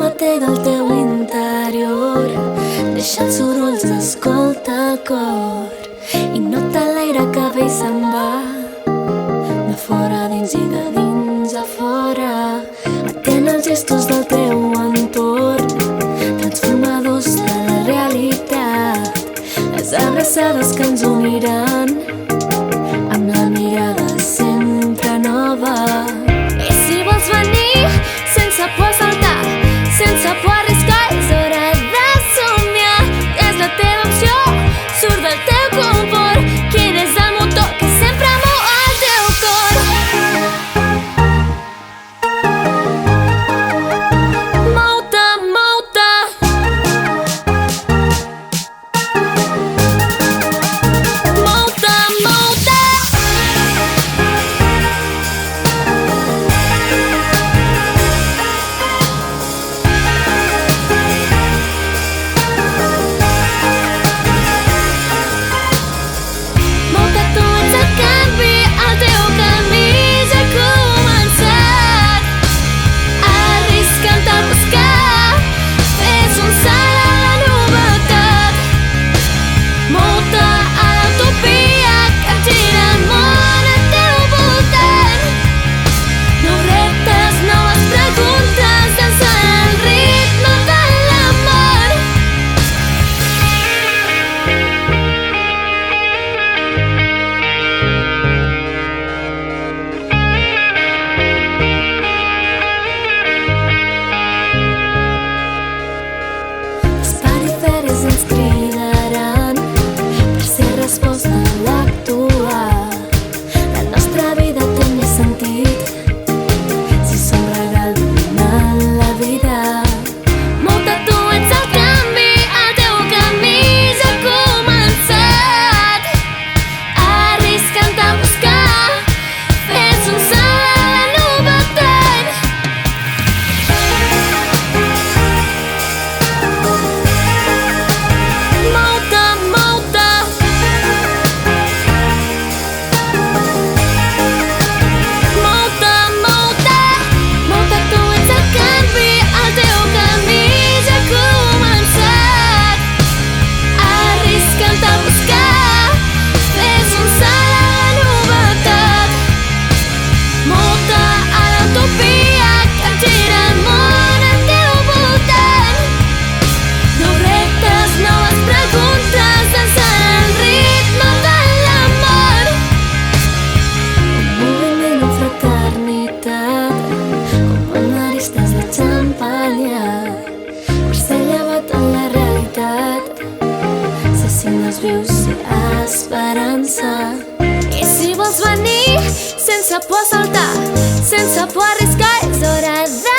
mantega el teu interior, deixa els sorolls, escolta el cor i nota l'aire que ve i se'n va, de fora a dins i de dins a fora. Atén els gestos del teu entorn, transformadors de la realitat, les abraçades que ens uniran amb la mirada sempre nova. I si vols venir sense por a saltar, sense por a arriscar, és hora de somiar. És la teva opció, surt del teu confort, quin és el motor que sempre mou el teu cor. Mou-te, mou-te. Mou-te, mou-te. Mou-te, tu ets el canvi, el teu camí ja ha començat. Arrisca't a buscar, fes un salt a la novetat. Mou-te a l'utopia que gira el món al teu voltant. Nous reptes, noves preguntes, dansa al ritme de l'amor. Les perifèries ens cridaran per ser resposta a l'actual. La nostra vida té més sentit si som regal donant la vida. Mou-te, tu ets el canvi, el teu camí ja ha començat. Arrisca't a buscar, fes un salt a la novetat. Mou-te, mou-te. Mou-te, mou-te. Mou-te, tu ets el canvi, el teu camí ja ha començat. Arrisca't a buscar, fes un salt a la novetat. Mou-te a l'utopia que gira el món al teu voltant. Nous reptes, noves preguntes, dansa al ritme de l'amor. Un moviment en fraternitat, com en arestes de xampanya, per ser llevat en la realitat, ser signes vius, ser esperança. I si vols venir sense por a saltar, sense por a arriscar, és hora de